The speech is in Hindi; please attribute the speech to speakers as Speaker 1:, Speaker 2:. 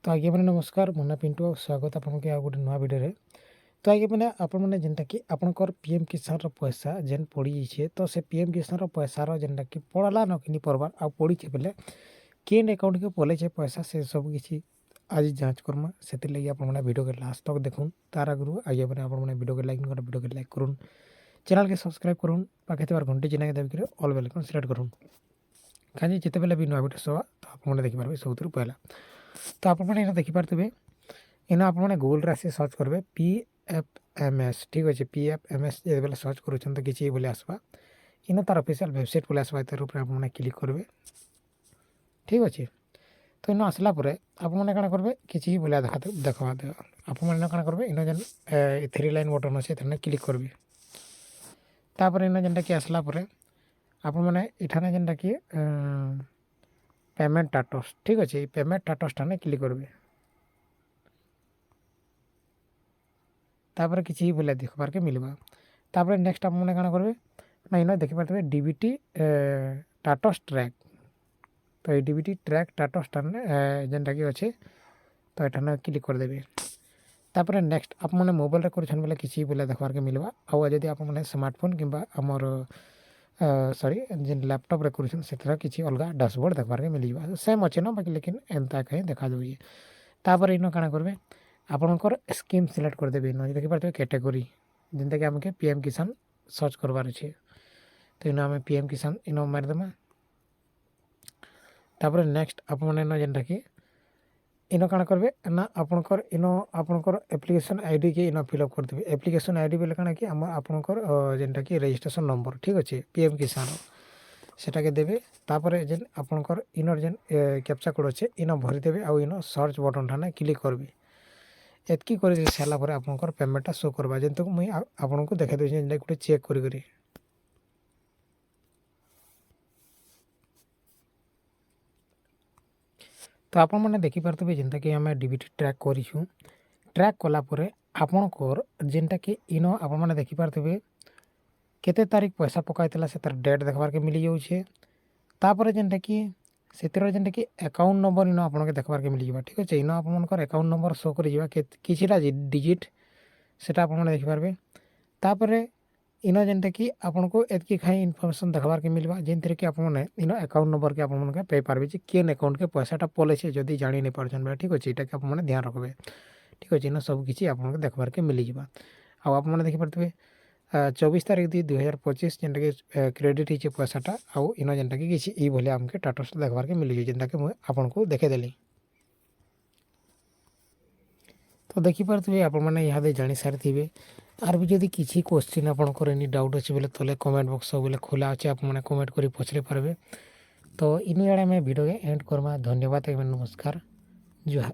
Speaker 1: तो आज्ञा मैंने नमस्कार मुन्ना पिंटू और स्वागत आपके आ गोटे नुआ वीडियो। तो आज्ञा मैंने आपने जेनटा कि आपनकर पीएम किसान पैसा जेन पड़ी छे तो से पीएम किसान पैसार जेनटा कि पड़ला न कि पड़बार आ पड़ी छे बेले केन अकाउंट के पले छे पैसा से सब किसी आज जांच करमा से लगे आपने वीडियो के लास्ट तक देखुन तार आगु आज्ञा मैंने आपने वीडियो के लाइक करूँ चैनल के सब्सक्राइब करूँ पाखे थोड़ा घंटी चिन्ह देवी ऑल बेल आइकन सिलेक्ट करूँ कहीं जिते बेले भी नुआ वीडियो सब तो आपने देखिपारे सब पहला। तो आपने देखिपारे इना आपने गूगल रे आसी सर्च करेंगे PFMS ठीक अच्छे PFMS जो बेले सर्च कर तो किसी बोले आसवा इन तार ऑफिशियल वेबसाइट बोले आसवा तार ऊपर आपने क्लिक करेंगे ठीक अच्छे। तो इन आसला आपने कण करेंगे किसी बोले देखा आपने कण करेंगे इन जेन 3 लाइन बटन अच्छे क्लिक करेंगे तापर इन जेनटा कि आसला आपने इठाने जेनटा कि पेमेंट स्टेटस ठीक अच्छे पेमेंट स्टेटस ठाने क्लिक करेंगे तापर किसी बोले देखबार के मिलवा तापर नेक्स्ट आपने कण करेंगे ना इन देखिपारे डीबीटी स्टेटस ट्रैक तो ये डीबीटी ट्रैक स्टेटस ठाने जेनटा कि अच्छे तो ये क्लिक करदेवे तापर नेक्स्ट आपने मोबाइल रे कर बोले किसी बोले देखबार के मिलवा आउ जदि आपने स्मार्टफोन किंबा आमर सॉरी जेन लैपटॉप रे करूछन सेथरा किसी अलग डैशबोर्ड देखबार के मिलवा सेम अच्छे ना बाकी लेकिन एंता कहीं देखा जाऊे तापर इन काଣା करबे आपनकर स्कीम सिलेक्ट कर देबे इन देखिपारे कैटेगरी जेनता कि आमके पीएम किसान सर्च करबार अच्छे तो इन आम पीएम किसान इन मारिदेमा तापर नेक्स्ट आपने इन जेनटा कि इन काଣା करबे ना आपनकर इन आपनकर एप्लिकेशन आईडी के इन फिलअप कर देबे एप्लिकेशन आईडी बोले काଣା कि आपनकर जेनटा कि रजिस्ट्रेशन नंबर ठीक अच्छे पीएम किसान सेटा के देबे तापर जेन आपनकर इनर जेन कैप्चा कोड अच्छे इन भरी देबे आ इन सर्च बटन ठाने क्लिक करबे एतकी कर सारा पर आपनकर पेमेंटा शो करवा जेंतु मुई आपनको देखा देछि जे गोटे चेक करी तो आपण मैंने देखिपारे जेनता कि आम डीबीटी ट्रैक करूँ ट्रैक कलापर आपणकर जेनटा कि इन आपने देखिपारे केते तारीख पैसा पकाईला से तार डेट देखबार के मिली जाऊे तापर जेनटा कि से जेनटा कि अकाउंट नंबर इन आपके देखबार के मिल ठीक अच्छे इन आपनकर अकाउंट नंबर शो कर किछिटा डिजिट सेटा आपने देखिपारे तापर इन जेनटा कि आपको एतकी खाई इनफर्मेशन देखबार के मिलवा जेन कि आपने इन अकाउंट नंबर के आपने पे पारे केन अकाउंट के पैसाटा पलैसे जदि जानी नहीं पार्छन बेले ठीक अच्छे यहाँ आपने ध्यान रखबे ठीक अच्छे इन सब किसी आपको देखबार के मिल जावा आपने देखिपारे 24 तारीख 2025 जेनटा कि क्रेडिट होचे पैसाटा आउ इन जेनटा कि किसी ई भले आमके स्टेटस देखबार के मिल जेनटा कि मुझे आपको देखेदेली तो देखिपारे आपने यहाँ जानी सारी आर भी जदि किसी क्वेश्चन आपंकर एनी डाउट अच्छे बोले तले कमेंट बॉक्स बोले खोला अच्छे आपने कमेंट कर पचरे पारे तो इन आड़े मैं वीडियो एंड करमा धन्यवाद नमस्कार जुहार।